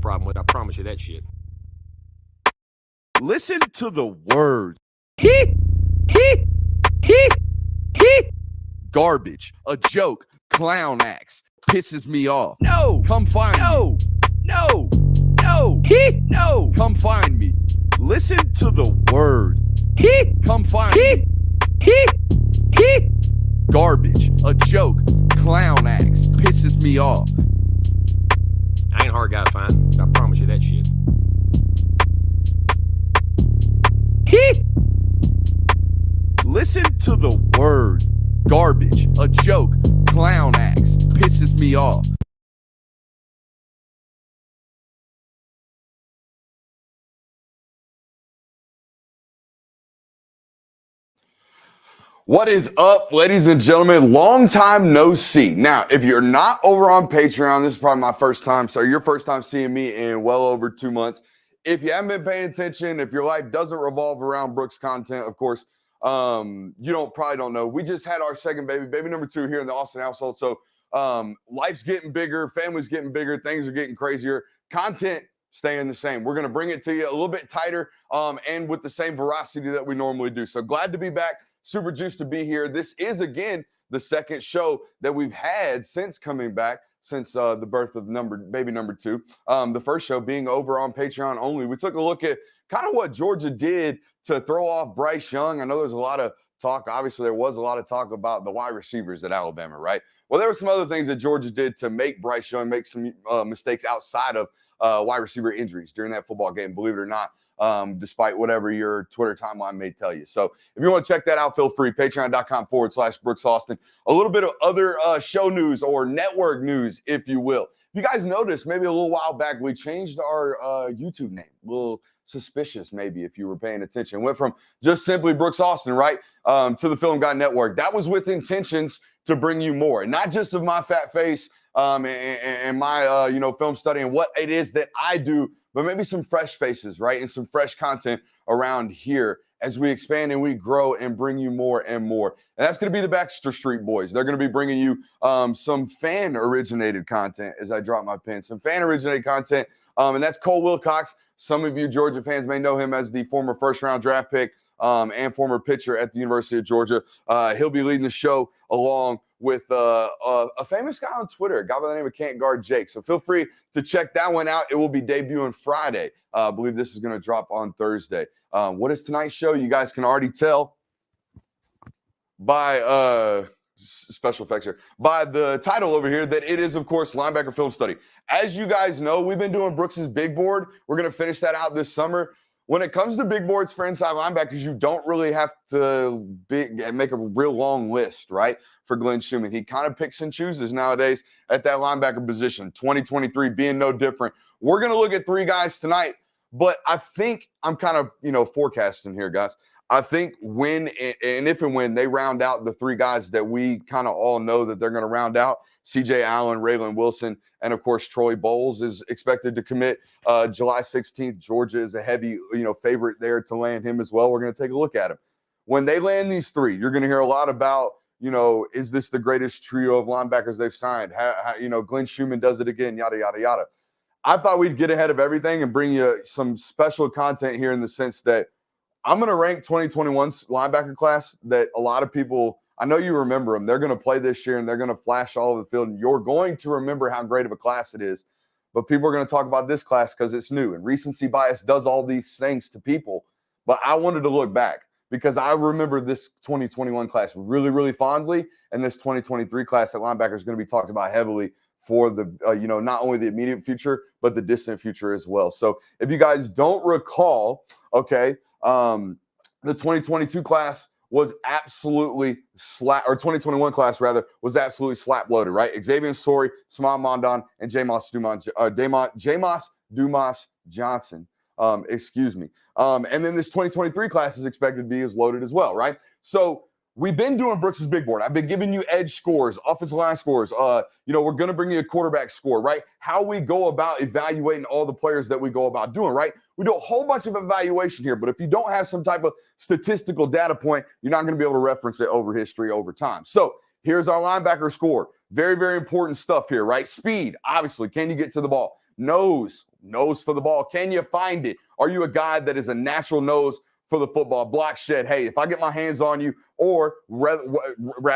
problem with. I promise you that shit. Listen to the words. Garbage, a joke, clown acts, pisses me off. No, come find me. No, come find me. Listen to the words. Come find me. Garbage, a joke, clown acts, pisses me off. I ain't a hard guy to find. I promise you that shit. Listen to the words. Garbage, a joke, clown acts, pisses me off. What is up, ladies and gentlemen? Long time no see. Now, if you're not over on Patreon, this is probably my first time, so your first time seeing me in well over 2 months. If you haven't been paying attention, if your life doesn't revolve around Brooks content, of course, you probably don't know. We just had our second baby number 2 here in the Austin household. So life's getting bigger, family's getting bigger, things are getting crazier. Content staying the same. We're going to bring it to you a little bit tighter and with the same veracity that we normally do. So glad to be back. Super juiced to be here. This is, again, the second show that we've had since coming back, since the birth of baby number 2. The first show being over on Patreon only. We took a look at kind of what Georgia did to throw off Bryce Young. I know there's a lot of talk. Obviously, there was a lot of talk about the wide receivers at Alabama, right? Well, there were some other things that Georgia did to make Bryce Young make some mistakes outside of wide receiver injuries during that football game, believe it or not. Despite whatever your Twitter timeline may tell you. So if you want to check that out, feel free. Patreon.com/Brooks Austin. A little bit of other show news or network news, if you will. If you guys noticed, maybe a little while back, we changed our YouTube name. A little suspicious, maybe, if you were paying attention. Went from just simply Brooks Austin, right, to the Film Guy Network. That was with intentions to bring you more. And not just of my fat face and my, film study and what it is that I do, but maybe some fresh faces, right? And some fresh content around here as we expand and we grow and bring you more and more. And that's going to be the Baxter Street Boys. They're going to be bringing you some fan-originated content as I drop my pen. Some fan-originated content, and that's Cole Wilcox. Some of you Georgia fans may know him as the former first-round draft pick and former pitcher at the University of Georgia. He'll be leading the show along with a famous guy on Twitter, a guy by the name of Can't Guard Jake. So feel free to check that one out. It will be debuting Friday. I believe this is going to drop on Thursday. What is tonight's show? You guys can already tell by special effects here, by the title over here, that it is, of course, Linebacker Film Study. As you guys know, we've been doing Brooks's Big Board. We're going to finish that out this summer. When it comes to big boards for inside linebackers, you don't really have to make a real long list, right, for Glenn Schumann. He kind of picks and chooses nowadays at that linebacker position, 2023 being no different. We're going to look at 3 guys tonight, but I think I'm kind of, forecasting here, guys. I think when and if and when they round out the 3 guys that we kind of all know that they're going to round out, C.J. Allen, Raymond Wilson, and, of course, Troy Bowles is expected to commit July 16th. Georgia is a heavy, favorite there to land him as well. We're going to take a look at him. When they land these 3, you're going to hear a lot about, is this the greatest trio of linebackers they've signed? How Glenn Schumann does it again, yada, yada, yada. I thought we'd get ahead of everything and bring you some special content here in the sense that I'm going to rank 2021's linebacker class that a lot of people – I know you remember them. They're going to play this year, and they're going to flash all over the field, and you're going to remember how great of a class it is. But people are going to talk about this class because it's new, and recency bias does all these things to people. But I wanted to look back because I remember this 2021 class really, really fondly, and this 2023 class at linebacker is going to be talked about heavily for the, not only the immediate future, but the distant future as well. So if you guys don't recall, okay, the 2022 class was absolutely or 2021 class rather, was absolutely slap loaded, right? Xavier Story, Samal Mondon, and Jamas Dumas Johnson. And then this 2023 class is expected to be as loaded as well, right? So we've been doing Brooks's Big Board. I've been giving you edge scores, offensive line scores. We're going to bring you a quarterback score, right? How we go about evaluating all the players that we go about doing, right? We do a whole bunch of evaluation here, but if you don't have some type of statistical data point, you're not going to be able to reference it over history over time. So here's our linebacker score. Very, very important stuff here, right? Speed, obviously. Can you get to the ball? Nose for the ball. Can you find it? Are you a guy that is a natural nose for the football? Block shed. Hey, if I get my hands on you, or rather,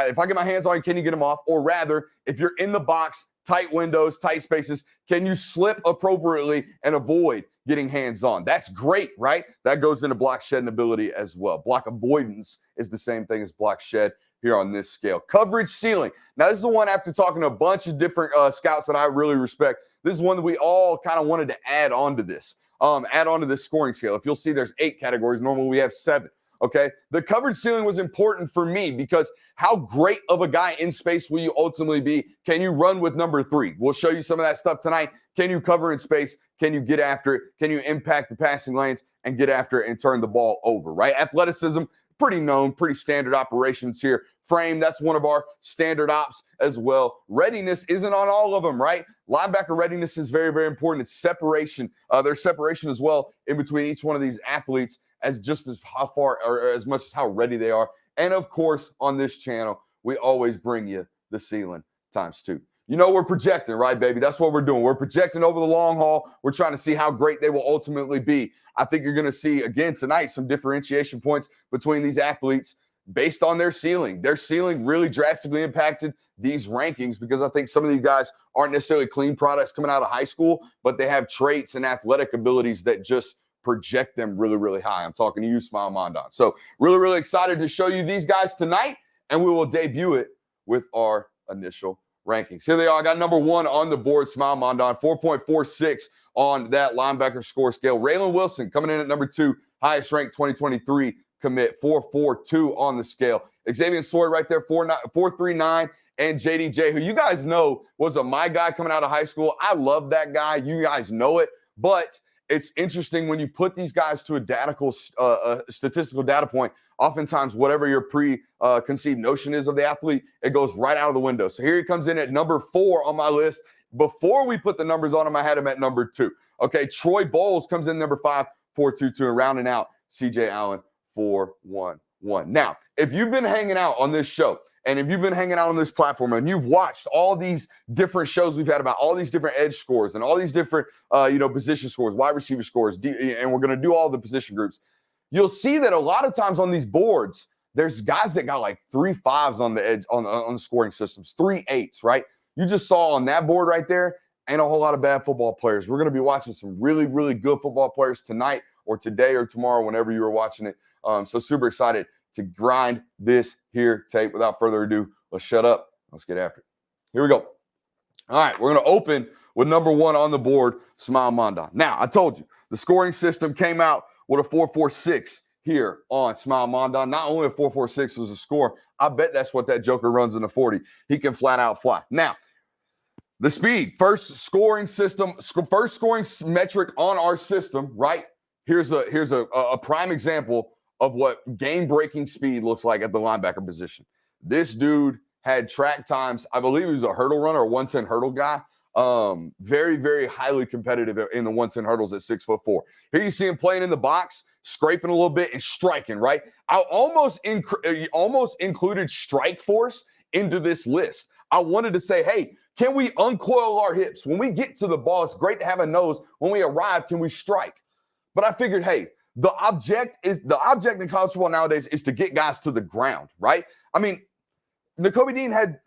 if I get my hands on you, can you get them off? Or rather, if you're in the box, tight windows, tight spaces, can you slip appropriately and avoid getting hands on? That's great, right? That goes into block shedding ability as well. Block avoidance is the same thing as block shed here on this scale. Coverage ceiling. Now, this is the one after talking to a bunch of different scouts that I really respect. This is one that we all kind of wanted to add on to this. Add on to this scoring scale. If you'll see, there's 8 categories. Normally, we have 7. Okay, the coverage ceiling was important for me because how great of a guy in space will you ultimately be? Can you run with number 3? We'll show you some of that stuff tonight. Can you cover in space? Can you get after it? Can you impact the passing lanes and get after it and turn the ball over, right? Athleticism, pretty known, pretty standard operations here. Frame, that's one of our standard ops as well. Readiness isn't on all of them, right? Linebacker readiness is very, very important. It's separation. There's separation as well in between each one of these athletes as just as how far or as much as how ready they are. And of course, on this channel, we always bring you the ceiling ×2. You know, we're projecting, right, baby? That's what we're doing. We're projecting over the long haul. We're trying to see how great they will ultimately be. I think you're going to see, again, tonight, some differentiation points between these athletes based on their ceiling. Their ceiling really drastically impacted these rankings because I think some of these guys aren't necessarily clean products coming out of high school, but they have traits and athletic abilities that just project them really, really high. I'm talking to you, Smile Mondon. So really, really excited to show you these guys tonight, and we will debut it with our initial rankings. Here they are. I got number 1 on the board, Smile Mondon, 4.46 on that linebacker score scale. Raymond Wilson coming in at number 2, highest ranked 2023 commit, 4.42 on the scale. Xavier Story right there, 4.39. And JDJ, who you guys know was a my guy coming out of high school. I love that guy. You guys know it. But it's interesting when you put these guys to a statistical data point, oftentimes whatever your preconceived notion is of the athlete, it goes right out of the window. So here he comes in at number 4 on my list. Before we put the numbers on him, I had him at number 2. Okay, Troy Bowles comes in number 5, 4.22, and rounding out CJ Allen, 4.11. Now, if you've been hanging out on this show, and if you've been hanging out on this platform and you've watched all these different shows we've had about all these different edge scores and all these different, position scores, wide receiver scores, and we're going to do all the position groups, you'll see that a lot of times on these boards, there's guys that got like 3 5s on the edge on the scoring systems, 3 8s, right? You just saw on that board right there, ain't a whole lot of bad football players. We're going to be watching some really, really good football players tonight or today or tomorrow, whenever you are watching it. So super excited to grind this here tape. Without further ado, let's shut up. Let's get after it. Here we go. All right, we're going to open with number 1 on the board, Smile Mondon. Now, I told you, the scoring system came out with a 4.46 here on Smile Mondon. Not only a 4.46 was a score, I bet that's what that joker runs in the 40. He can flat out fly. Now, the speed, first scoring metric on our system, right? Here's a prime example of what game-breaking speed looks like at the linebacker position. This dude had track times. I believe he was a hurdle runner, a 110 hurdle guy. Very, very highly competitive in the 110 hurdles at 6'4". Here you see him playing in the box, scraping a little bit and striking, right? I almost included strike force into this list. I wanted to say, hey, can we uncoil our hips? When we get to the ball, it's great to have a nose. When we arrive, can we strike? But I figured, hey, the object in college football nowadays is to get guys to the ground, right? I mean, Nicole Dean had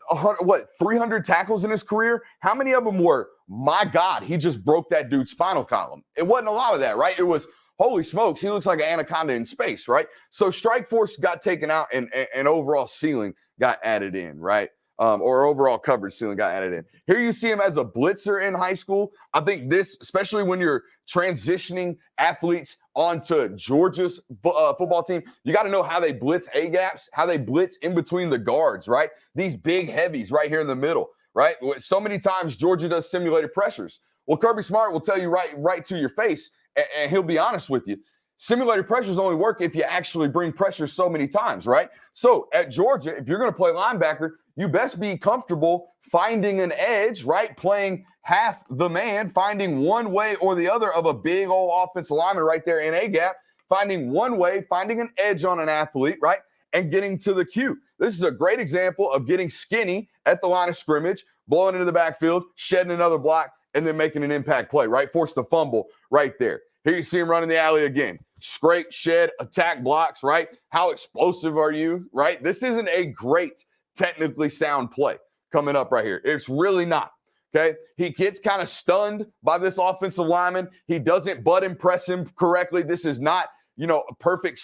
300 tackles in his career. How many of them were, my God, he just broke that dude's spinal column? It wasn't a lot of that, right? It was, holy smokes, he looks like an anaconda in space, right? So strike force got taken out and overall ceiling got added in, right? Or overall coverage ceiling got added in. Here you see him as a blitzer in high school. I think this, especially when you're transitioning athletes onto Georgia's football team, you got to know how they blitz A-gaps, how they blitz in between the guards, right? These big heavies right here in the middle, right? So many times Georgia does simulated pressures. Well, Kirby Smart will tell you right to your face, and he'll be honest with you. Simulated pressures only work if you actually bring pressure so many times, right? So at Georgia, if you're going to play linebacker, you best be comfortable finding an edge, right? Playing half the man, finding one way or the other of a big old offensive lineman right there in A-gap, finding one way, finding an edge on an athlete, right? And getting to the Q. This is a great example of getting skinny at the line of scrimmage, blowing into the backfield, shedding another block, and then making an impact play, right? Force the fumble right there. Here you see him running the alley again. Scrape, shed, attack blocks, right? How explosive are you, right? This isn't a great technically sound play coming up right here. It's really not, okay? He gets kind of stunned by this offensive lineman. He doesn't butt impress him correctly. This is not, a perfect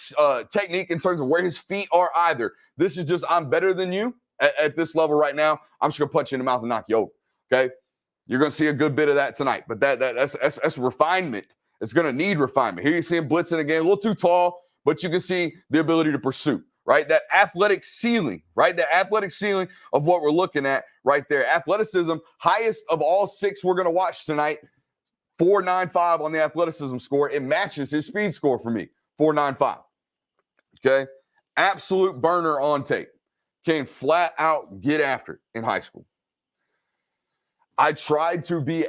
technique in terms of where his feet are either. This is just, I'm better than you at this level right now. I'm just going to punch you in the mouth and knock you over, okay? You're going to see a good bit of that tonight, but that's refinement. It's going to need refinement. Here you see him blitzing again, a little too tall, but you can see the ability to pursue, right? That athletic ceiling, right? The athletic ceiling of what we're looking at right there. Athleticism, highest of all 6 we're going to watch tonight, 4.95 on the athleticism score. It matches his speed score for me, 4.95. Okay? Absolute burner on tape. Can flat out get after it in high school. I tried to be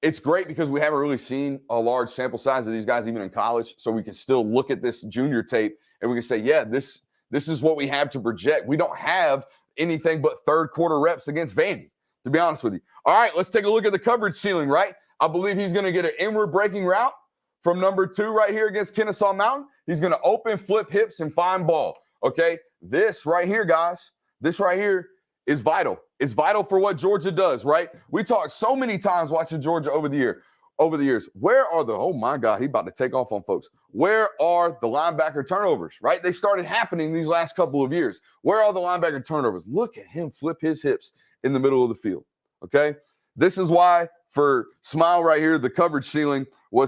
it's great because we haven't really seen a large sample size of these guys even in college, so we can still look at this junior tape and we can say, yeah, this is what we have to project. We don't have anything but third quarter reps against Vandy, to be honest with you. All right, let's take a look at the coverage ceiling, right? I believe he's going to get an inward breaking route from number 2 right here against Kennesaw Mountain. He's going to open, flip hips, and find ball, okay? This right here, guys, this right here is vital. It's vital for what Georgia does, right? We talked so many times watching Georgia over the years. Where are oh my God, he about to take off on folks. Where are the linebacker turnovers, right? They started happening these last couple of years. Where are the linebacker turnovers? Look at him flip his hips in the middle of the field, okay? This is why for Smile right here, the coverage ceiling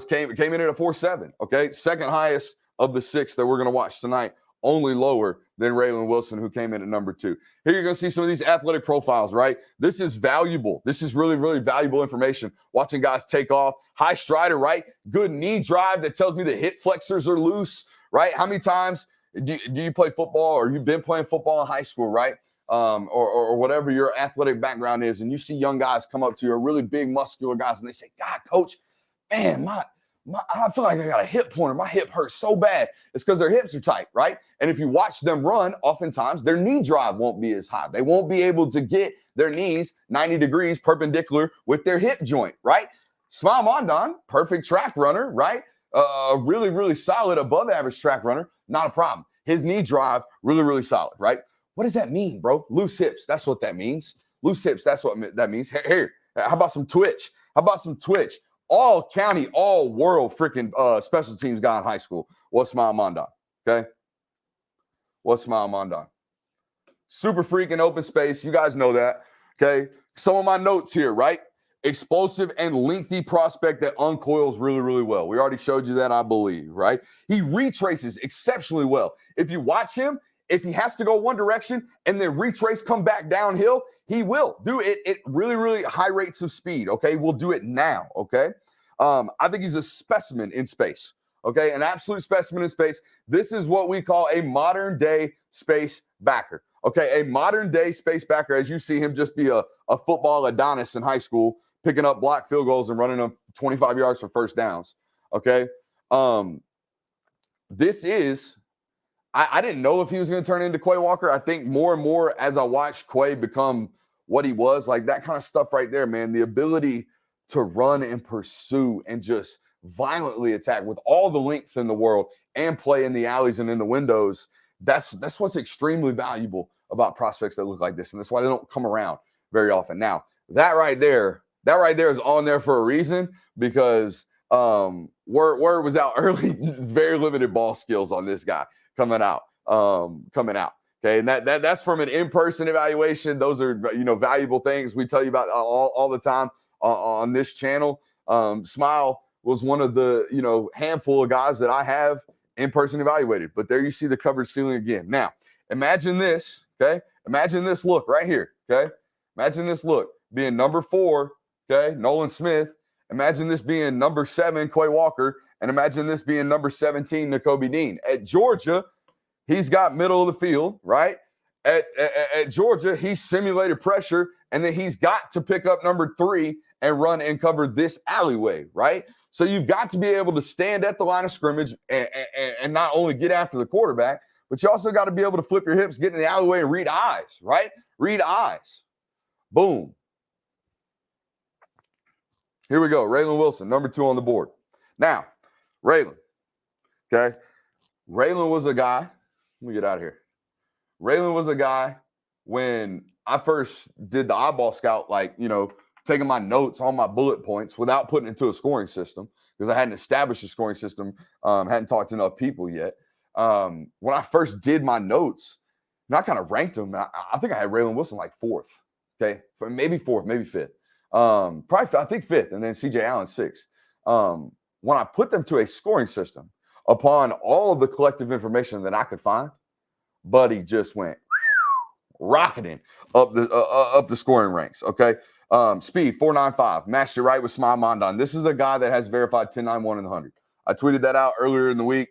came in at a 4.7, okay? Second highest of the 6 that we're going to watch tonight. Only lower than Raymond Wilson, who came in at number 2. Here you're going to see some of these athletic profiles, right? This is valuable. This is really, really valuable information. Watching guys take off. High strider, right? Good knee drive that tells me the hip flexors are loose, right? How many times do you play football or you've been playing football in high school, right? Or whatever your athletic background is, and you see young guys come up to you, or really big muscular guys, and they say, God, coach, man, I feel like I got a hip pointer. My hip hurts so bad. It's because their hips are tight, right? And if you watch them run, oftentimes their knee drive won't be as high. They won't be able to get their knees 90 degrees perpendicular with their hip joint, right? Smile Mondon, perfect track runner, right? Really, really solid above average track runner, not a problem. His knee drive, really, really solid, right? What does that mean, bro? Loose hips, that's what that means. Loose hips, that's what that means. Here, how about some twitch? All county, all world freaking special teams guy in high school was Smile Mondon, okay? Was Smile Mondon. Super freak in open space. You guys know that, okay? Some of my notes here, right? Explosive and lengthy prospect that uncoils really, really well. We already showed you that, I believe, right? He retraces exceptionally well. If you watch him, if he has to go one direction and then retrace, come back downhill, he will do it at really, really high rates of speed, okay? We'll do it now, okay? I think he's a specimen in space, okay? An absolute specimen in space. This is what we call a modern-day space backer, okay? A modern-day space backer, as you see him just be a football Adonis in high school, picking up blocked field goals and running them 25 yards for first downs, okay? This is... I didn't know if he was going to turn into Quay Walker. I think more and more as I watched Quay become what he was, like that kind of stuff right there, man. The ability to run and pursue and just violently attack with all the length in the world and play in the alleys and in the windows. That's what's extremely valuable about prospects that look like this. And that's why they don't come around very often. Now, that right there is on there for a reason because word was out early, very limited ball skills on this guy. Coming out. Okay. And that's from an in-person evaluation. Those are, valuable things we tell you about all the time on this channel. Smile was one of the, handful of guys that I have in-person evaluated, but there you see the coverage ceiling again. Now, imagine this, okay? Imagine this look right here, okay? Imagine this look being number 4, okay? Nolan Smith. Imagine this being number 7, Quay Walker. And imagine this being number 17, Nicole Dean. At Georgia, he's got middle of the field, right? At Georgia, he's simulated pressure, and then he's got to pick up number 3 and run and cover this alleyway, right? So you've got to be able to stand at the line of scrimmage and not only get after the quarterback, but you also got to be able to flip your hips, get in the alleyway, and read eyes, right? Read eyes. Boom. Here we go. Raymond Wilson, number 2 on the board. Now, Raylan, okay? Raylan was a guy. Let me get out of here. Raylan was a guy when I first did the eyeball scout, like, taking my notes on my bullet points without putting it into a scoring system because I hadn't established a scoring system, hadn't talked to enough people yet. When I first did my notes, and I kind of ranked them, I think I had Raymond Wilson like 4th, okay? Maybe 4th, maybe 5th. Probably, I think 5th, and then C.J. Allen 6th. When I put them to a scoring system, upon all of the collective information that I could find, Buddy just went rocketing up the scoring ranks, okay? Speed, 4.95. Matched it right with Smile Mondon. This is a guy that has verified 10.91 in the 100. I tweeted that out earlier in the week.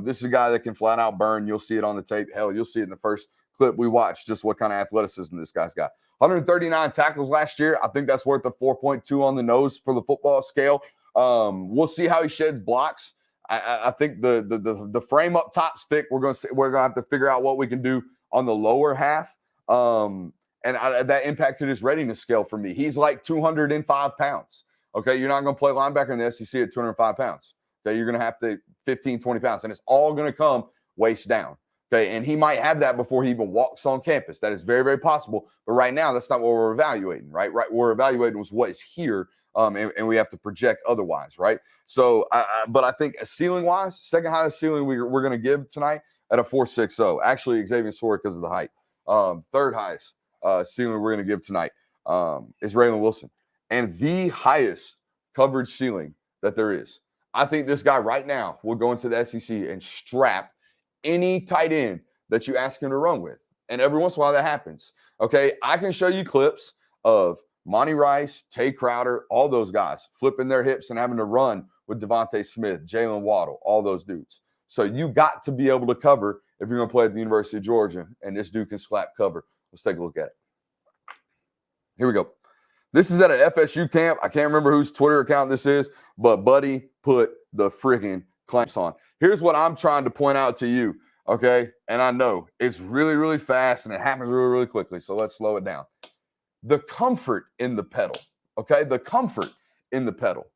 This is a guy that can flat out burn. You'll see it on the tape. Hell, you'll see it in the first clip we watched, just what kind of athleticism this guy's got. 139 tackles last year. I think that's worth a 4.2 on the nose for the football scale. We'll see how he sheds blocks. I think the frame up top stick, we're gonna have to figure out what we can do on the lower half. That impacted his readiness scale for me. He's like 205 pounds. Okay, you're not gonna play linebacker in the SEC at 205 pounds. Okay, you're gonna have to 15, 20 pounds, and it's all gonna come waist down. Okay, and he might have that before he even walks on campus. That is very, very possible. But right now, that's not what we're evaluating, right? Right, we're evaluating was what is here. And we have to project otherwise, right? So, but I think ceiling-wise, second highest ceiling we're going to give tonight at a 4.60. Actually, Xavier Story because of the height. Third highest ceiling we're going to give tonight is Raymond Wilson. And the highest coverage ceiling that there is. I think this guy right now will go into the SEC and strap any tight end that you ask him to run with. And every once in a while that happens. Okay, I can show you clips of Monty Rice, Tay Crowder, all those guys flipping their hips and having to run with Devontae Smith, Jalen Waddle, all those dudes. So you got to be able to cover if you're going to play at the University of Georgia, and this dude can slap cover. Let's take a look at it. Here we go. This is at an FSU camp. I can't remember whose Twitter account this is, but Buddy put the freaking clamps on. Here's what I'm trying to point out to you, okay? And I know it's really, really fast, and it happens really, really quickly, so let's slow it down. The comfort in the pedal, okay? The comfort in the pedal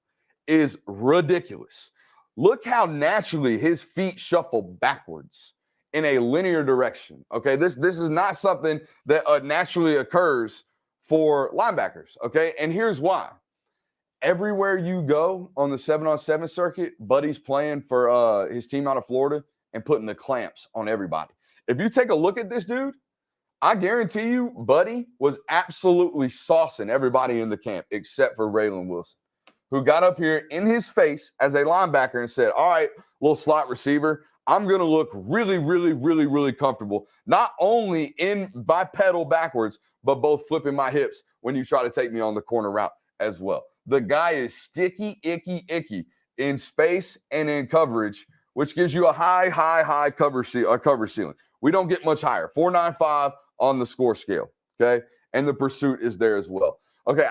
is ridiculous. Look how naturally his feet shuffle backwards in a linear direction, okay? This is not something that naturally occurs for linebackers, okay? And here's why. Everywhere you go on the 7-on-7 circuit, Buddy's playing for his team out of Florida and putting the clamps on everybody. If you take a look at this dude, I guarantee you, Buddy was absolutely saucing everybody in the camp except for Raymond Wilson, who got up here in his face as a linebacker and said, all right, little slot receiver, I'm going to look really, really, really, really comfortable, not only in bipedal backwards, but both flipping my hips when you try to take me on the corner route as well. The guy is sticky, icky in space and in coverage, which gives you a high cover ceiling. We don't get much higher. 4.95 on the score scale, okay? And the pursuit is there as well. Okay,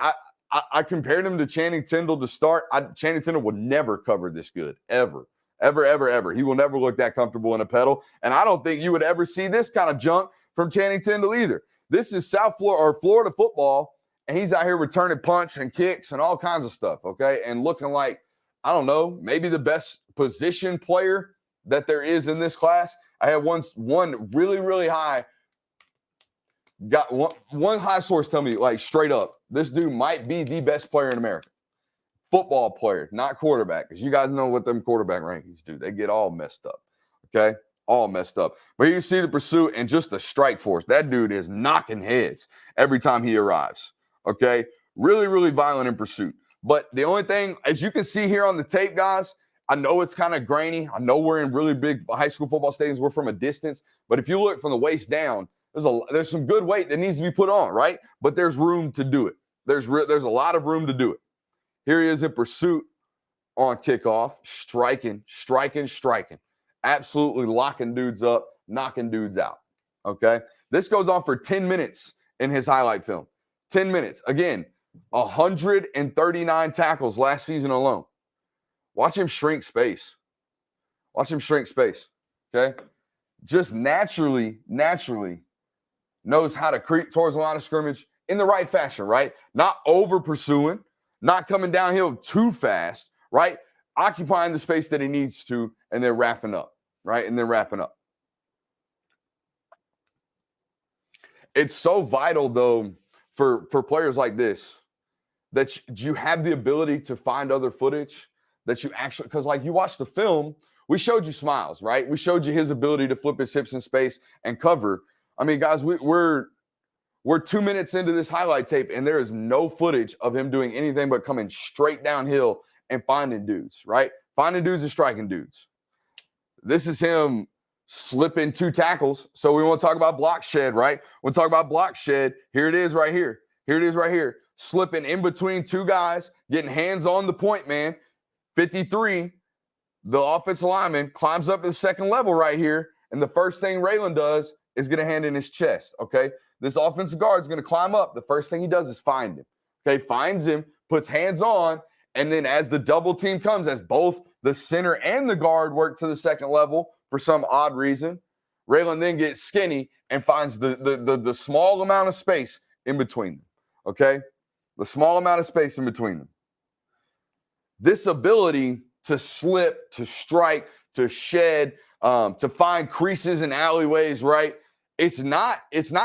I compared him to Channing Tindall to start. Channing Tindall would never cover this good, ever. He will never look that comfortable in a pedal. And I don't think you would ever see this kind of junk from Channing Tindall either. This is South Florida or Florida football, and he's out here returning punch and kicks and all kinds of stuff, okay? And looking like, I don't know, maybe the best position player that there is in this class. I had one really, really high. Got one high source tell me, like, straight up, this dude might be the best player in America. Football player, not quarterback, because you guys know what them quarterback rankings do. They get all messed up, okay? All messed up. But you see the pursuit and just the strike force. That dude is knocking heads every time he arrives, okay? Really, really violent in pursuit. But the only thing, as you can see here on the tape, guys, I know it's kind of grainy. I know we're in really big high school football stadiums. We're from a distance. But if you look from the waist down, there's some good weight that needs to be put on, right? But there's room to do it. There's a lot of room to do it. Here he is in pursuit on kickoff, striking. Absolutely locking dudes up, knocking dudes out, okay? This goes on for 10 minutes in his highlight film. 10 minutes. Again, 139 tackles last season alone. Watch him shrink space. Okay? Just naturally knows how to creep towards the line of scrimmage in the right fashion, right? Not over pursuing, not coming downhill too fast, right? Occupying the space that he needs to, and then wrapping up, right? And then wrapping up. It's so vital, though, for players like this, that you have the ability to find other footage that you actually, because like you watch the film, we showed you Smiles, right? We showed you his ability to flip his hips in space and cover. I mean, guys, we're 2 minutes into this highlight tape, and there is no footage of him doing anything but coming straight downhill and finding dudes, right? Finding dudes and striking dudes. This is him slipping 2 tackles. So we want to talk about block shed, right? We'll talk about block shed. Here it is right here. Here it is right here. Slipping in between 2 guys, getting hands on the point man. 53, the offensive lineman climbs up to the second level right here. And the first thing Raylan does is get a hand in his chest, okay? This offensive guard is going to climb up. The first thing he does is find him, okay? Finds him, puts hands on, and then as the double team comes, as both the center and the guard work to the second level for some odd reason, Raylan then gets skinny and finds the small amount of space in between them, okay? The small amount of space in between them. This ability to slip, to strike, to shed, to find creases and alleyways, right? It's not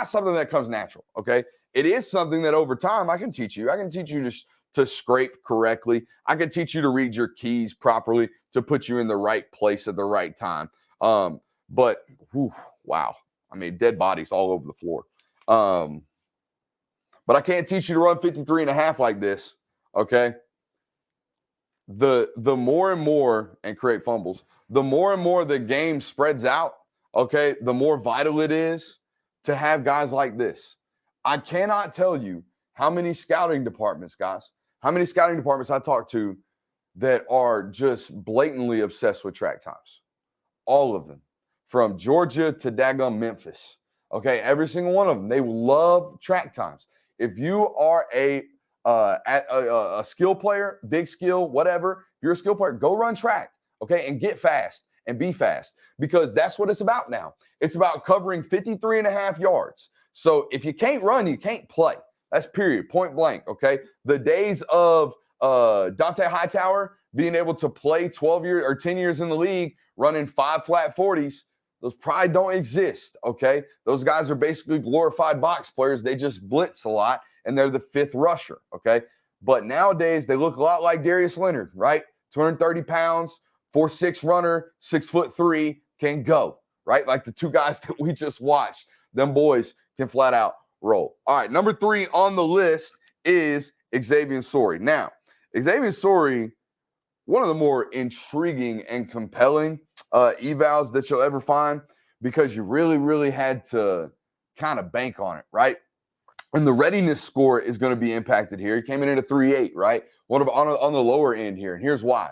something that comes natural, okay? It is something that over time I can teach you. I can teach you to scrape correctly. I can teach you to read your keys properly, to put you in the right place at the right time. But wow, I mean, dead bodies all over the floor. But I can't teach you to run 53 and a half like this, okay? The more and more, and create fumbles, the more and more the game spreads out, okay, the more vital it is to have guys like this. I cannot tell you how many scouting departments, guys, how many scouting departments I talk to that are just blatantly obsessed with track times. All of them, from Georgia to daggum Memphis, okay, every single one of them. They love track times. If you are a skill player, big skill, whatever, if you're a skill player, go run track, okay, and get fast and be fast, because that's what it's about now. It's about covering 53 and a half yards. So if you can't run, you can't play. That's period, point blank, okay? The days of Dante Hightower being able to play 12 years or 10 years in the league running 5 flat 40s, those probably don't exist, okay? Those guys are basically glorified box players. They just blitz a lot, and they're the 5th rusher, okay? But nowadays, they look a lot like Darius Leonard, right? 230 pounds, 4'6" runner, 6'3", can go, right? Like the 2 guys that we just watched. Them boys can flat out roll. All right, number 3 on the list is Xavier Story. Now, Xavier Story, one of the more intriguing and compelling evals that you'll ever find, because you really, really had to kind of bank on it, right? And the readiness score is going to be impacted here. He came in at a 3.8, right? On the lower end here. And here's why.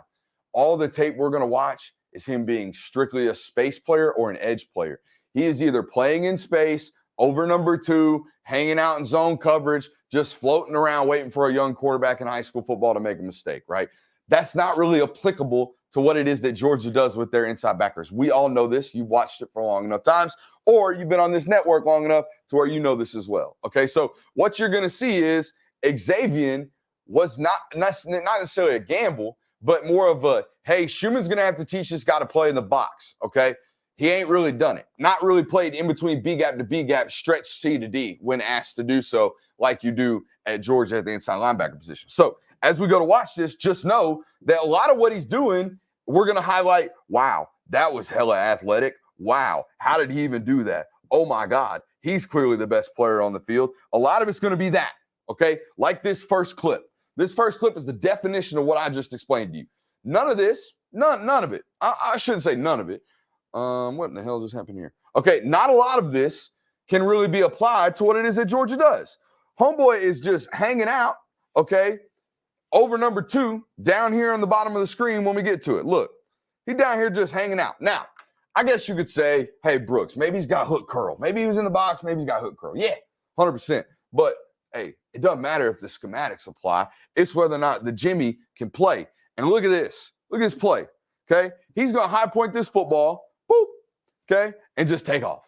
All the tape we're going to watch is him being strictly a space player or an edge player. He is either playing in space, over number 2, hanging out in zone coverage, just floating around waiting for a young quarterback in high school football to make a mistake, right? That's not really applicable to what it is that Georgia does with their inside backers. We all know this. You've watched it for long enough times, or you've been on this network long enough to where you know this as well. Okay, so what you're going to see is Xavier was not necessarily a gamble, but more of a, hey, Schumann's going to have to teach this guy to play in the box, okay? He ain't really done it. Not really played in between B gap to B gap, stretch C to D when asked to do so, like you do at Georgia at the inside linebacker position. So as we go to watch this, just know that a lot of what he's doing, we're going to highlight, wow, that was hella athletic. Wow, how did he even do that? Oh, my God, he's clearly the best player on the field. A lot of it's going to be that, okay? Like this first clip. This first clip is the definition of what I just explained to you. None of this, none of it. I shouldn't say none of it. What in the hell just happened here? Okay, not a lot of this can really be applied to what it is that Georgia does. Homeboy is just hanging out, okay, over number 2, down here on the bottom of the screen when we get to it. Look, he's down here just hanging out. Now, I guess you could say, hey, Brooks, maybe he's got hook curl. Maybe he was in the box. Maybe he's got hook curl. Yeah, 100%. But, hey, it doesn't matter if the schematics apply. It's whether or not the Jimmy can play. And look at this. Look at this play, okay? He's going to high point this football, boop, okay, and just take off.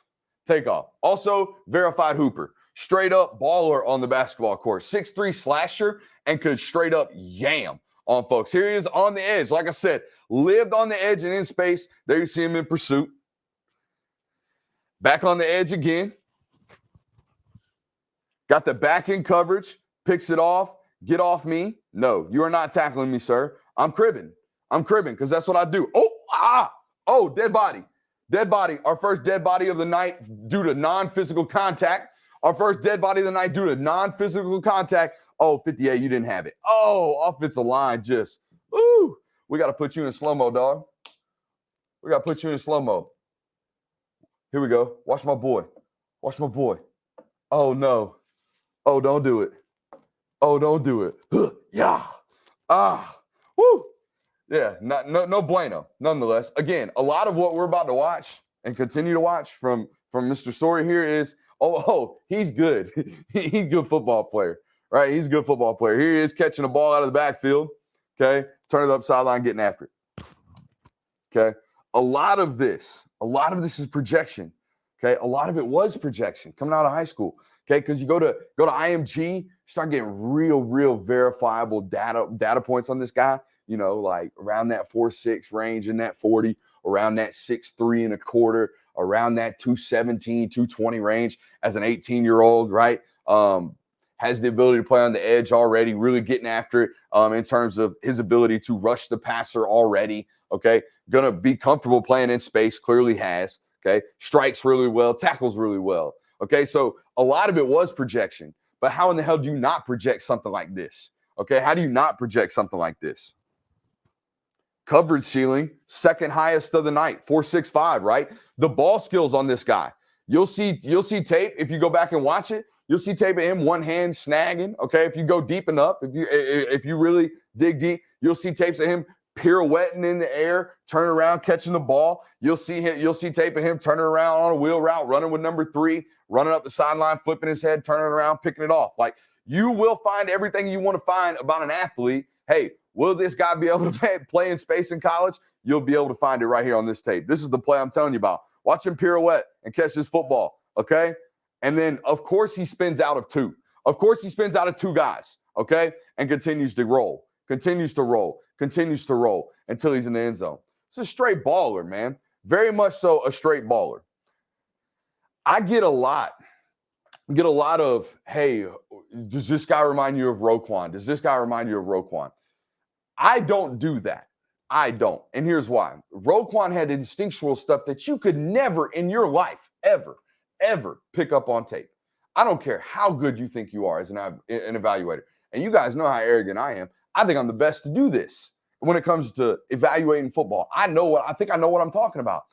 Take off. Also, verified hooper. straight up baller on the basketball court. 6'3" slasher and could straight up yam on folks. Here he is on the edge. Like I said, lived on the edge and in space. There you see him in pursuit. Back on the edge again. Got the back end coverage. Picks it off. Get off me. No, you are not tackling me, sir. I'm cribbing because that's what I do. Oh, dead body. Dead body. Our first dead body of the night due to non-physical contact. Our first dead body of the night due to non-physical contact. Oh, 58, you didn't have it. Oh, offensive line just, we got to put you in slow-mo, dog. We got to put you in slow-mo. Here we go. Watch my boy. Watch my boy. Oh, no. Oh, don't do it. Oh, don't do it. Yeah. Woo. Yeah, no bueno, nonetheless. Again, a lot of what we're about to watch and continue to watch from Mr. Story here is, he's good. He's a good football player, right? He's a good football player. Here he is catching the ball out of the backfield, okay? Turn it up sideline, getting after it, okay? A lot of this is projection, okay? A lot of it was projection coming out of high school, okay? Because you go to IMG, start getting real verifiable data points on this guy. You know, like around that 4.6 range in that 40, around that 6'3 and a quarter, around that 217, 220 range as an 18-year-old, right? Has the ability to play on the edge already, really getting after it in terms of his ability to rush the passer already, okay? Gonna be comfortable playing in space, clearly has, okay? Strikes really well, tackles really well, okay? So a lot of it was projection, but how in the hell do you not project something like this, okay? How do you not project something like this? Coverage ceiling, second highest of the night, 4.65, right? The ball skills on this guy. You'll see tape if you go back and watch it. You'll see tape of him one hand snagging. Okay, if you go deep enough, if you really dig deep, you'll see tapes of him pirouetting in the air, turning around, catching the ball. You'll see tape of him turning around on a wheel route, running with number 3, running up the sideline, flipping his head, turning around, picking it off. Like, you will find everything you want to find about an athlete. Hey, will this guy be able to play in space in college? You'll be able to find it right here on this tape. This is the play I'm telling you about. Watch him pirouette and catch this football, okay? And then, of course, he spins out of 2. Of course, he spins out of 2 guys, okay? And continues to roll until he's in the end zone. It's a straight baller, man. Very much so a straight baller. I get a lot of, hey, does this guy remind you of Roquan? Does this guy remind you of Roquan? I don't do that. I don't. And here's why. Roquan had instinctual stuff that you could never in your life, ever pick up on tape. I don't care how good you think you are as an evaluator. And you guys know how arrogant I am. I think I'm the best to do this when it comes to evaluating football. I know what I'm talking about.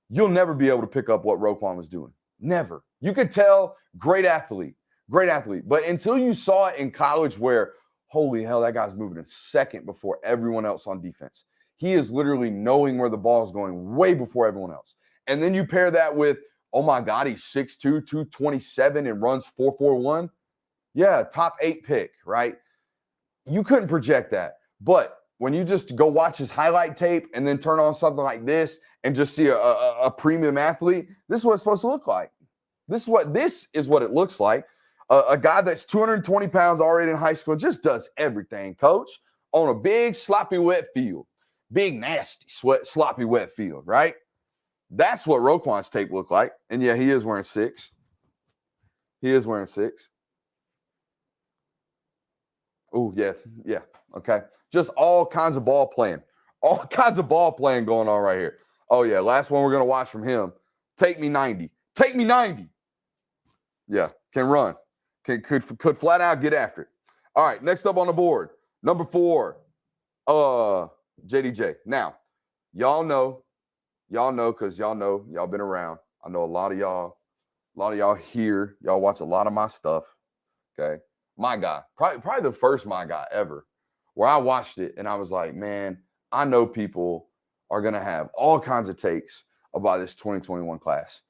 You'll never be able to pick up what Roquan was doing. Never. You could tell, great athlete. But until you saw it in college where, holy hell, that guy's moving a second before everyone else on defense. He is literally knowing where the ball is going way before everyone else. And then you pair that with, oh my God, he's 6'2", 227 and runs 4.41. Yeah, top 8 pick, right? You couldn't project that. But when you just go watch his highlight tape and then turn on something like this and just see a premium athlete, this is what it's supposed to look like. This is what it looks like. A guy that's 220 pounds already in high school just does everything, coach, on a big, sloppy, wet field. Big, nasty, sloppy, wet field, right? That's what Roquan's tape looked like. And yeah, he is wearing 6. Oh, yeah, okay. Just all kinds of ball playing. All kinds of ball playing going on right here. Oh, yeah, last one we're going to watch from him. Take me 90. Yeah, can run. Could flat out get after it. All right, next up on the board, number 4, JDJ. Now, y'all know, because y'all been around. I know a lot of y'all here. Y'all watch a lot of my stuff, okay? My guy, probably the first my guy ever, where I watched it and I was like, man, I know people are going to have all kinds of takes about this 2021 class.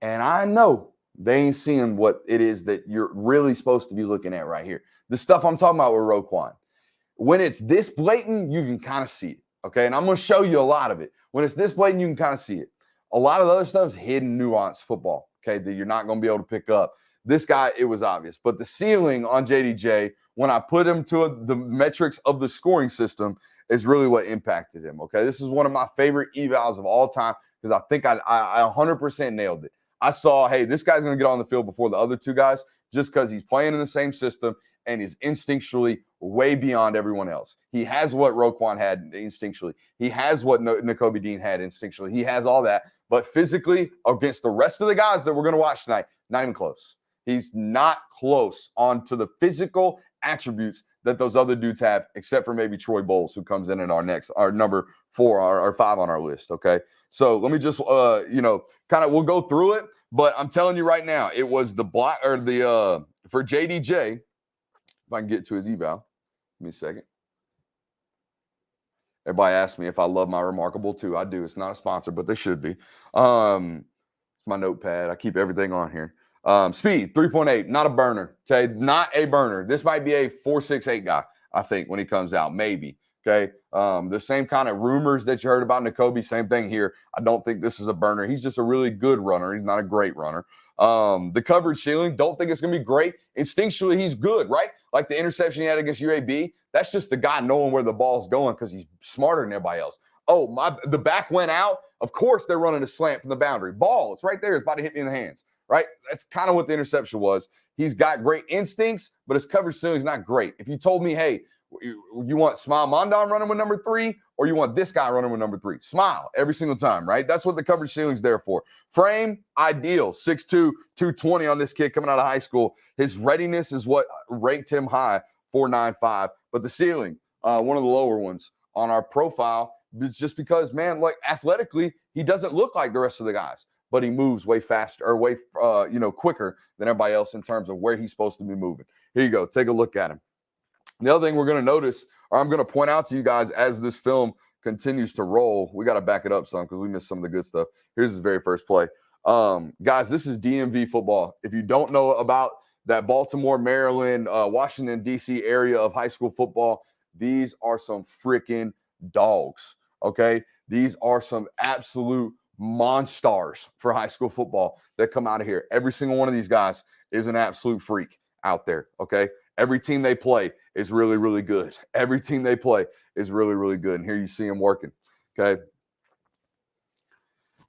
And I know they ain't seeing what it is that you're really supposed to be looking at right here. The stuff I'm talking about with Roquan. When it's this blatant, you can kind of see it, okay? And I'm going to show you a lot of it. When it's this blatant, you can kind of see it. A lot of the other stuff is hidden, nuanced football, okay, that you're not going to be able to pick up. This guy, it was obvious. But the ceiling on JDJ, when I put him to the metrics of the scoring system, is really what impacted him. Okay, this is one of my favorite evals of all time because I think I 100% nailed it. I saw, hey, this guy's going to get on the field before the other two guys just because he's playing in the same system and is instinctually way beyond everyone else. He has what Roquan had instinctually. He has what Nicole Dean had instinctually. He has all that. But physically, against the rest of the guys that we're going to watch tonight, not even close. He's not close on to the physical attributes that those other dudes have, except for maybe Troy Bowles, who comes in our number 4 or 5 on our list. Okay. So let me just, we'll go through it. But I'm telling you right now, it was the block or for JDJ, if I can get to his eval, give me a second. Everybody asks me if I love my Remarkable too. I do. It's not a sponsor, but they should be. It's my notepad. I keep everything on here. Speed, 3.8, not a burner. Okay, not a burner. This might be a 4.68 guy, I think, when he comes out, maybe. Okay, the same kind of rumors that you heard about Nakobe, same thing here. I don't think this is a burner. He's just a really good runner. He's not a great runner. The coverage ceiling, don't think it's going to be great. Instinctually, he's good, right? Like the interception he had against UAB, that's just the guy knowing where the ball's going because he's smarter than everybody else. Oh, the back went out. Of course, they're running a slant from the boundary. Ball, it's right there. It's about to hit me in the hands, right? That's kind of what the interception was. He's got great instincts, but his coverage ceiling is not great. If you told me, hey, you want Smile Mondon running with number 3 or you want this guy running with number 3? Smile every single time, right? That's what the coverage ceiling's there for. Frame, ideal. 6'2", 220 on this kid coming out of high school. His readiness is what ranked him high, 4.95. But the ceiling, one of the lower ones on our profile, it's just because, man, like athletically, he doesn't look like the rest of the guys, but he moves way faster or way, quicker than everybody else in terms of where he's supposed to be moving. Here you go. Take a look at him. The other thing we're going to notice, or I'm going to point out to you guys as this film continues to roll, we got to back it up some because we missed some of the good stuff. Here's his very first play. Guys, this is DMV football. If you don't know about that Baltimore, Maryland, Washington, D.C. area of high school football, these are some freaking dogs, okay? These are some absolute monsters for high school football that come out of here. Every single one of these guys is an absolute freak out there, okay? Every team they play is really, really good. Every team they play is really, really good. And here you see him working, okay?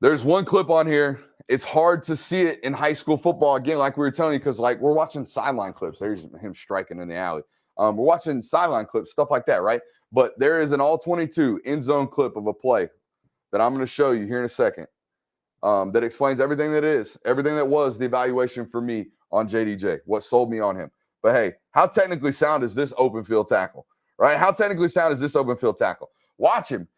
There's one clip on here. It's hard to see it in high school football, again, like we were telling you, because like we're watching sideline clips. There's him striking in the alley. We're watching sideline clips, stuff like that, right? But there is an all-22 end zone clip of a play that I'm going to show you here in a second that explains everything that is, everything that was the evaluation for me on JDJ, what sold me on him. But hey, how technically sound is this open field tackle, right? How technically sound is this open field tackle? Watch him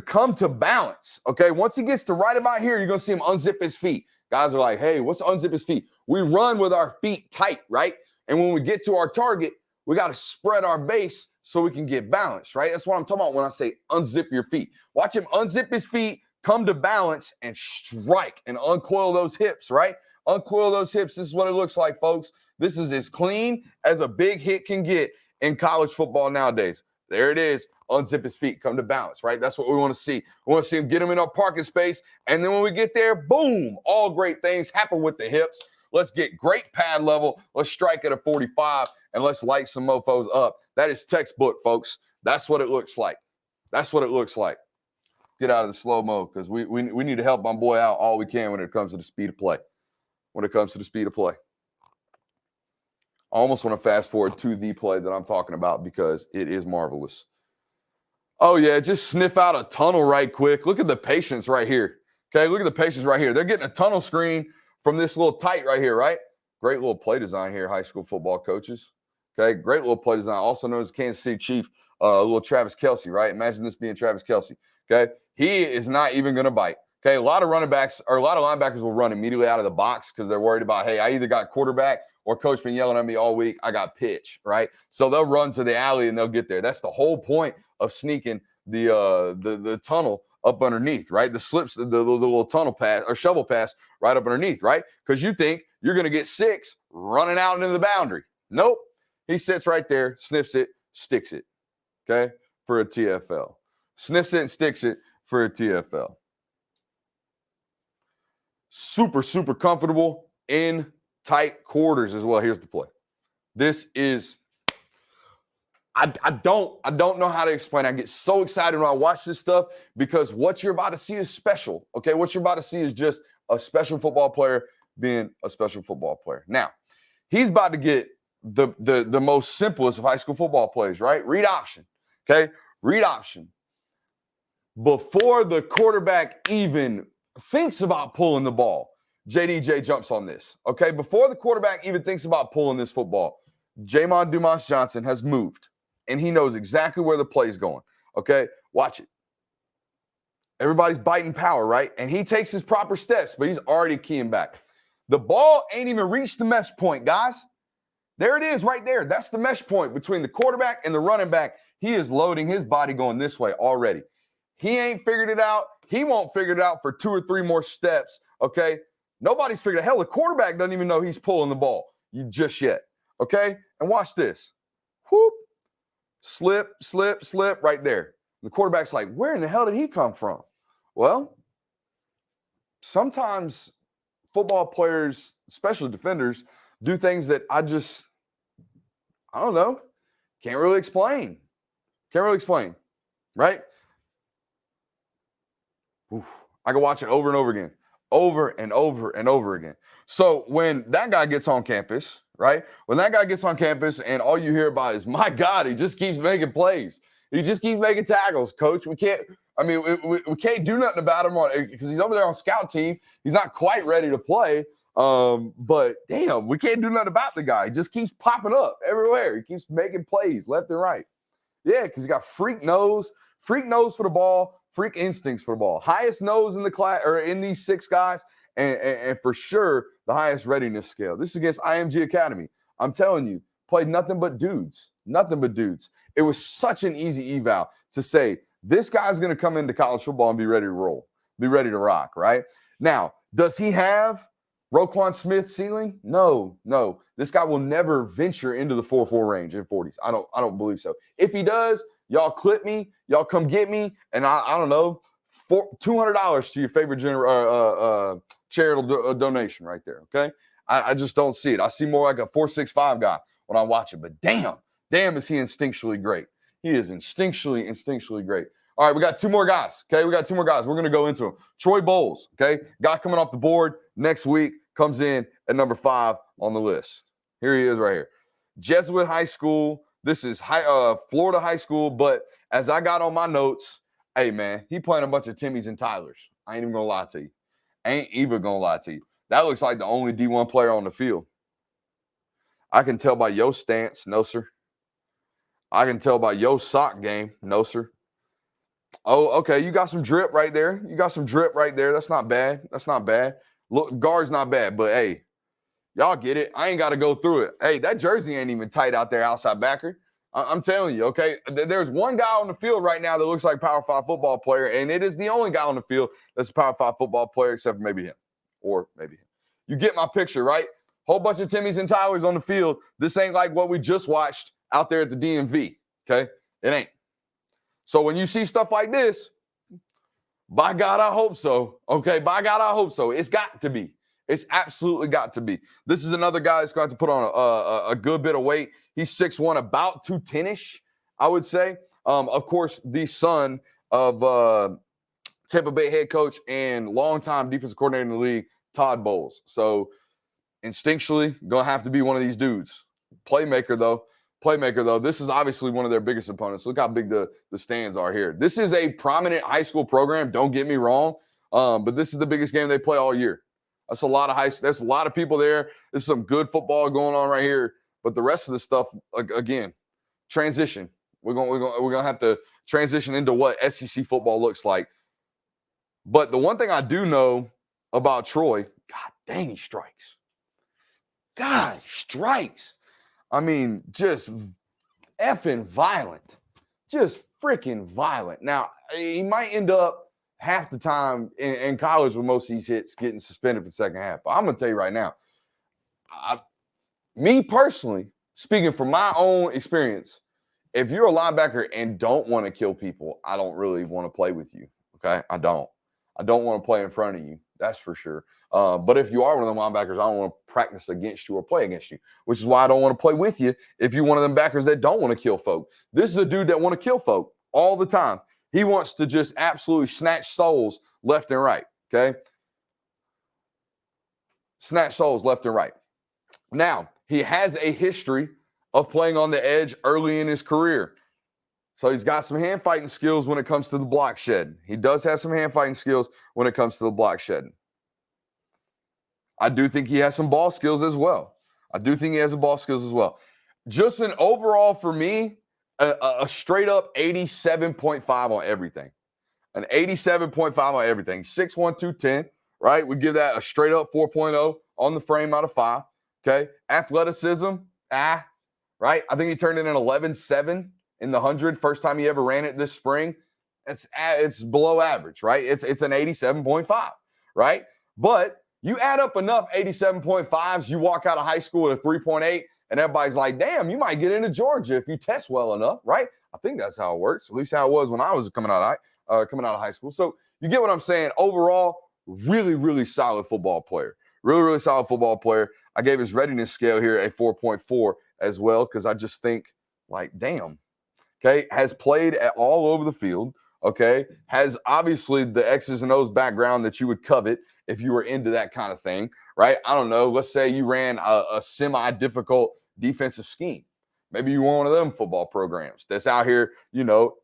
come to balance, okay? Once he gets to right about here, you're going to see him unzip his feet. Guys are like, hey, what's unzip his feet? We run with our feet tight, right? And when we get to our target, we got to spread our base so we can get balanced, right? That's what I'm talking about when I say unzip your feet. Watch him unzip his feet, come to balance, and strike and uncoil those hips, right? Uncoil those hips. This is what it looks like, folks. This is as clean as a big hit can get in college football nowadays. There it is. Unzip his feet, come to balance, right? That's what we want to see. We want to see him get him in our parking space. And then when we get there, boom, all great things happen with the hips. Let's get great pad level. Let's strike at a 45 and let's light some mofos up. That is textbook, folks. That's what it looks like. That's what it looks like. Get out of the slow-mo because we need to help my boy out all we can when it comes to the speed of play. When it comes to the speed of play. I almost want to fast forward to the play that I'm talking about because it is marvelous. Oh, yeah, just sniff out a tunnel right quick. Look at the patience right here. Okay, look at the patience right here. They're getting a tunnel screen from this little tight right here, right? Great little play design here, high school football coaches. Okay, great little play design, also known as Kansas City Chief, little Travis Kelce, right? Imagine this being Travis Kelce. Okay, he is not even going to bite. Okay, a lot of linebackers will run immediately out of the box because they're worried about, hey, I either got quarterback or coach been yelling at me all week. I got pitch, right? So they'll run to the alley and they'll get there. That's the whole point of sneaking the tunnel up underneath, right? The slips, the little tunnel pass or shovel pass right up underneath, right? Because you think you're going to get 6 running out into the boundary. Nope. He sits right there, sniffs it, sticks it, okay, for a TFL. Sniffs it and sticks it for a TFL. Super, super comfortable in tight quarters as well. Here's the play. This is, I don't know how to explain. I get so excited when I watch this stuff because what you're about to see is special. Okay, what you're about to see is just a special football player being a special football player. Now, he's about to get the most simplest of high school football plays, right? Read option. Okay, read option. Before the quarterback even thinks about pulling the ball, JDJ jumps on this. Okay, before the quarterback even thinks about pulling this football, Jamon Dumas Johnson has moved, and he knows exactly where the play is going. Okay, watch it. Everybody's biting power, right? And he takes his proper steps, but he's already keying back. The ball ain't even reached the mesh point, guys. There it is right there. That's the mesh point between the quarterback and the running back. He is loading his body going this way already. He ain't figured it out. He won't figure it out for 2 or 3 more steps, okay? Nobody's figured it out. Hell, the quarterback doesn't even know he's pulling the ball just yet, okay? And watch this. Whoop. Slip, slip, slip right there. The quarterback's like, where in the hell did he come from? Well, sometimes football players, especially defenders, do things that I don't know, can't really explain. Right? Oof. I can watch it over and over again, over and over and over again. So when that guy gets on campus, right? When that guy gets on campus and all you hear about is, my God, he just keeps making plays. He just keeps making tackles, coach. We can't do nothing about him because he's over there on scout team. He's not quite ready to play. But damn, we can't do nothing about the guy. He just keeps popping up everywhere. He keeps making plays left and right. Yeah, because he got freak nose for the ball, freak instincts for the ball. Highest nose in the class or in these 6 guys, and for sure the highest readiness scale. This is against IMG Academy. I'm telling you, played nothing but dudes. Nothing but dudes. It was such an easy eval to say, this guy's going to come into college football and be ready to roll, be ready to rock, right? Now, does he have Roquan Smith's ceiling? No. This guy will never venture into the 4.4 range in 40s. I don't believe so. If he does, y'all clip me, y'all come get me, and I don't know, $200 to your favorite charitable donation right there, okay? I just don't see it. I see more like a 4.65 guy when I watch it, but damn is he instinctually great. He is instinctually great. All right, we got 2 more guys, okay? We're going to go into them. Troy Bowles, okay? Guy coming off the board next week, comes in at number 5 on the list. Here he is right here. Jesuit High School. This is Florida High School, but as I got on my notes, hey, man, he playing a bunch of Timmys and Tylers. I ain't even going to lie to you. That looks like the only D1 player on the field. I can tell by your stance, no, sir. I can tell by your sock game, no, sir. Oh, okay, you got some drip right there. That's not bad. Look, guard's not bad, but hey, y'all get it. I ain't got to go through it. Hey, that jersey ain't even tight out there, outside backer. I'm telling you, okay? There's one guy on the field right now that looks like a Power 5 football player, and it is the only guy on the field that's a Power 5 football player, except for maybe him. Or maybe him. You get my picture, right? Whole bunch of Timmys and Tylers on the field. This ain't like what we just watched out there at the DMV, okay? It ain't. So when you see stuff like this, by God, I hope so. Okay, by God, I hope so. It's got to be. It's absolutely got to be. This is another guy that's got to put on a good bit of weight. He's 6'1", about 210-ish, I would say. Of course, the son of Tampa Bay head coach and longtime defensive coordinator in the league, Todd Bowles. So instinctually, going to have to be one of these dudes. Playmaker, though. This is obviously one of their biggest opponents. Look how big the stands are here. This is a prominent high school program. Don't get me wrong. But this is the biggest game they play all year. That's a lot of there's a lot of people there. There's some good football going on right here. But the rest of the stuff, again, transition. We're gonna have to transition into what SEC football looks like. But the one thing I do know about Troy, God dang, he strikes. I mean, just effing violent. Just freaking violent. Now, he might end up half the time in college with most of these hits getting suspended for the second half. But I'm going to tell you right now, me personally, speaking from my own experience, if you're a linebacker and don't want to kill people, I don't really want to play with you, okay? I don't want to play in front of you. That's for sure. But if you are one of them linebackers, I don't want to practice against you or play against you, which is why I don't want to play with you if you're one of them backers that don't want to kill folk. This is a dude that want to kill folk all the time. He wants to just absolutely snatch souls left and right, okay? Snatch souls left and right. Now, he has a history of playing on the edge early in his career. So he's got some hand fighting skills when it comes to the block shed. He does have some hand fighting skills when it comes to the block shedding. I do think he has some ball skills as well. Just an overall, for me, a straight up 87.5 on everything. An 87.5 on everything. 6'1", 210, right? We give that a straight up 4.0 on the frame out of 5. Okay. Athleticism, right? I think he turned in an 11.7 in the 100 first time he ever ran it this spring. It's below average, right? It's an 87.5, right? But you add up enough 87.5s, you walk out of high school with a 3.8, and everybody's like, damn, you might get into Georgia if you test well enough, right? I think that's how it works, at least how it was when I was coming out of high school. So you get what I'm saying? Overall, really, really solid football player. Really, really solid football player. I gave his readiness scale here a 4.4 as well, because I just think, like, damn. Okay, has played all over the field. Okay, has obviously the X's and O's background that you would covet if you were into that kind of thing, right? I don't know. Let's say you ran a semi-difficult defensive scheme. Maybe you were one of them football programs that's out here,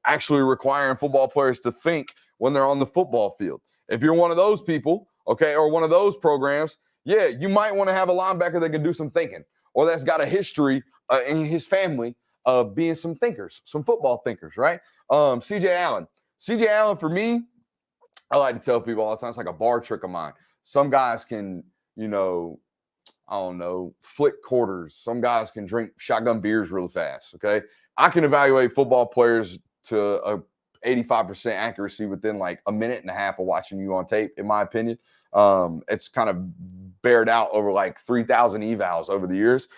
actually requiring football players to think when they're on the football field. If you're one of those people, okay, or one of those programs, yeah, you might want to have a linebacker that can do some thinking, or that's got a history in his family of being some thinkers, some football thinkers, right? CJ Allen, for me, I like to tell people all the time, it's like a bar trick of mine. Some guys can, flick quarters. Some guys can drink shotgun beers really fast, okay? I can evaluate football players to a 85% accuracy within like a minute and a half of watching you on tape, in my opinion. It's kind of bared out over like 3,000 evals over the years.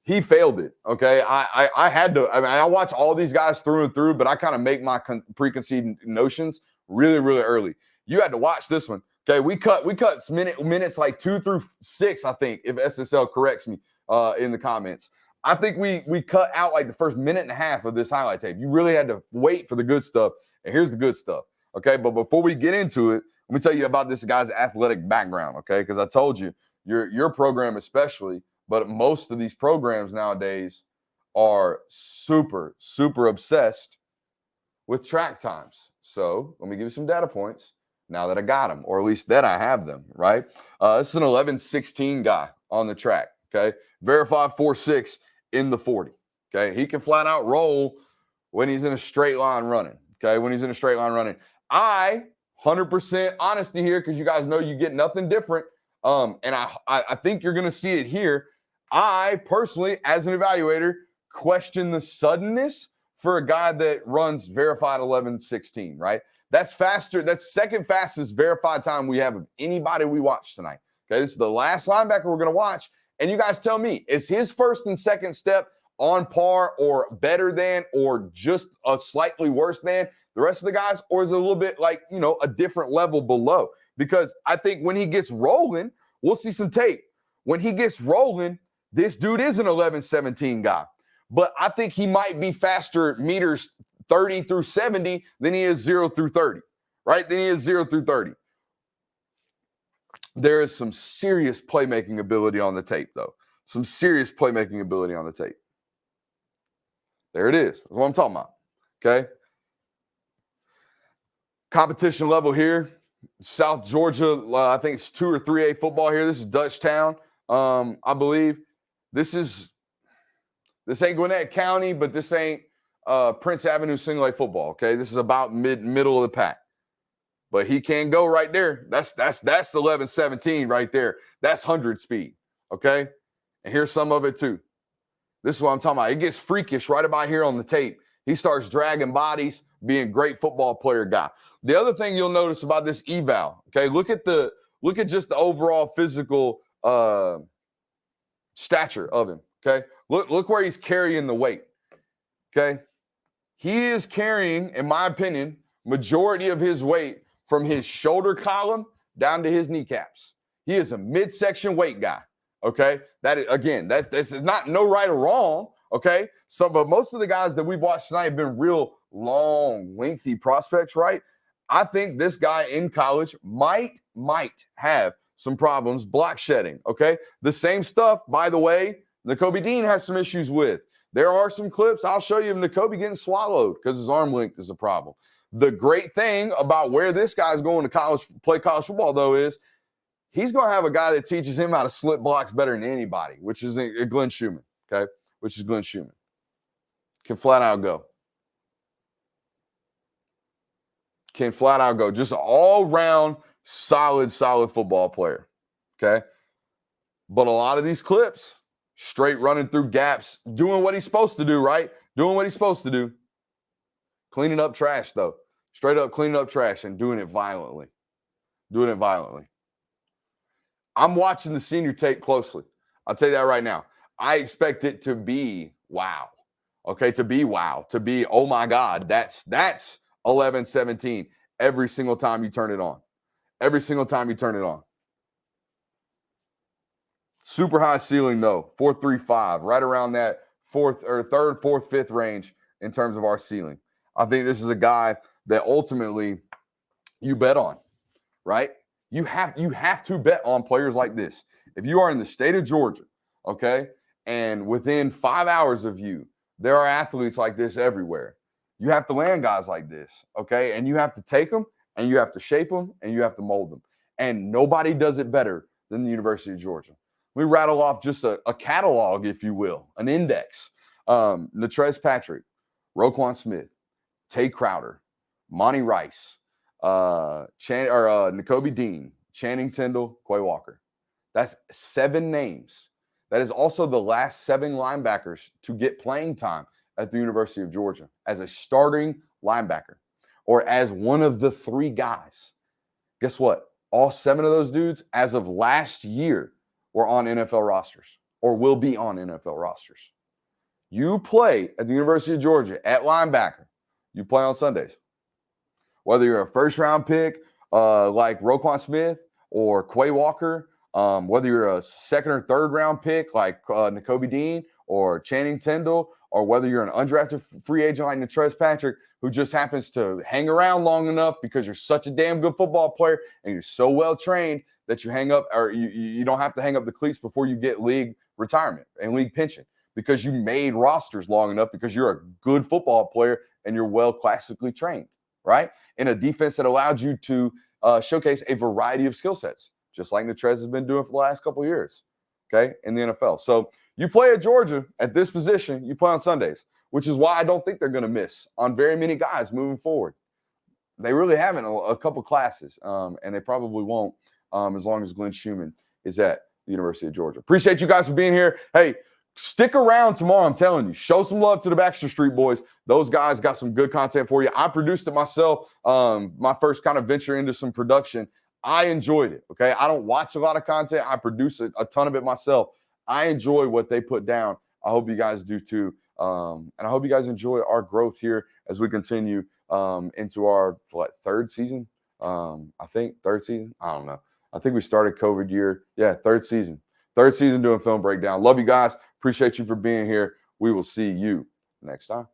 He failed it, okay? I watch all these guys through and through, but I kind of make my preconceived notions really, really early. You had to watch this one, okay? We cut minutes like 2 through 6, I think, if SSL corrects me in the comments. I think we cut out like the first minute and a half of this highlight tape. You really had to wait for the good stuff, and here's the good stuff, okay? But before we get into it, let me tell you about this guy's athletic background, okay? Because I told you, your program especially, but most of these programs nowadays are super, super obsessed with track times. So let me give you some data points now that I got them, or at least that I have them, right? This is an 11.16 guy on the track, okay? Verified 4.6 in the 40, okay? He can flat out roll when he's in a straight line running, okay? When he's in a straight line running. 100% honesty here, because you guys know you get nothing different. And I think you're going to see it here. I personally, as an evaluator, question the suddenness for a guy that runs verified 11.16, right? That's faster. That's second fastest verified time we have of anybody we watch tonight. Okay, this is the last linebacker we're going to watch. And you guys tell me, is his first and second step on par or better than or just a slightly worse than the rest of the guys? Or is it a little bit like, a different level below? Because I think when he gets rolling, we'll see some tape. When he gets rolling, this dude is an 11.17 guy. But I think he might be faster meters 30 through 70 than he is 0 through 30, right? Than he is 0 through 30. There is some serious playmaking ability on the tape, though. Some serious playmaking ability on the tape. There it is. That's what I'm talking about, okay? Competition level here. South Georgia, I think it's 2 or 3A football here. This is Dutchtown, I believe. This ain't Gwinnett County, but this ain't Prince Avenue single A football, okay? This is about middle of the pack. But he can go right there. That's 11.17 right there. That's 100 speed, okay? And here's some of it too. This is what I'm talking about. It gets freakish right about here on the tape. He starts dragging bodies, being a great football player guy. The other thing you'll notice about this eval, okay? Look at just the overall physical stature of him, okay? Look where he's carrying the weight, okay? He is carrying, in my opinion, majority of his weight from his shoulder column down to his kneecaps. He is a midsection weight guy. Okay. This is not no right or wrong. Okay. So, but most of the guys that we've watched tonight have been real long, lengthy prospects, right? I think this guy in college might have some problems block shedding. Okay. The same stuff, by the way, Nicole Dean has some issues with. There are some clips I'll show you of Nicole getting swallowed because his arm length is a problem. The great thing about where this guy's going to play college football, though, is he's going to have a guy that teaches him how to slip blocks better than anybody, which is Glenn Schumann, okay? Which is Glenn Schumann. Can flat out go. Can flat out go. Just an all-round solid football player, okay? But a lot of these clips, straight running through gaps, doing what he's supposed to do, right? Doing what he's supposed to do. Cleaning up trash, though. Straight up cleaning up trash and doing it violently. Doing it violently. I'm watching the senior tape closely. I'll tell you that right now. I expect it to be wow. Okay, to be wow. To be, oh my God, that's 11-17 every single time you turn it on. Every single time you turn it on. Super high ceiling, though. 4.35, right around that third, fourth, fifth range in terms of our ceiling. I think this is a guy that ultimately you bet on, right? You have to bet on players like this. If you are in the state of Georgia, okay, and within 5 hours of you, there are athletes like this everywhere. You have to land guys like this, okay? And you have to take them, and you have to shape them, and you have to mold them. And nobody does it better than the University of Georgia. We rattle off just a catalog, if you will, an index. Natrez Patrick, Roquan Smith, Tay Crowder, Monty Rice, Nicole Dean, Channing Tindall, Quay Walker. That's 7 names. That is also the last 7 linebackers to get playing time at the University of Georgia as a starting linebacker or as one of the 3 guys. Guess what? All 7 of those dudes, as of last year, were on NFL rosters or will be on NFL rosters. You play at the University of Georgia at linebacker. You play on Sundays. Whether you're a first-round pick like Roquan Smith or Quay Walker, whether you're a second or third-round pick like Nicole Dean or Channing Tindall, or whether you're an undrafted free agent like Natrez Patrick, who just happens to hang around long enough because you're such a damn good football player and you're so well-trained that you hang up, or you don't have to hang up the cleats before you get league retirement and league pension because you made rosters long enough because you're a good football player and you're well classically trained, right? In a defense that allowed you to showcase a variety of skill sets, just like Natrez has been doing for the last couple of years, okay, in the NFL. So you play at Georgia at this position, you play on Sundays, which is why I don't think they're going to miss on very many guys moving forward. They really haven't a couple classes, and they probably won't as long as Glenn Schumann is at the University of Georgia. Appreciate you guys for being here. Hey, stick around tomorrow. I'm telling you, show some love to the Baxter Street boys. Those guys got some good content for you. I produced it myself, my first kind of venture into some production. I enjoyed it, okay? I don't watch a lot of content. I produce a ton of it myself. I enjoy what they put down. I hope you guys do too. And I hope you guys enjoy our growth here as we continue into our, third season? I think third season. I don't know. I think we started COVID year. Yeah, third season. Third season doing film breakdown. Love you guys. Appreciate you for being here. We will see you next time.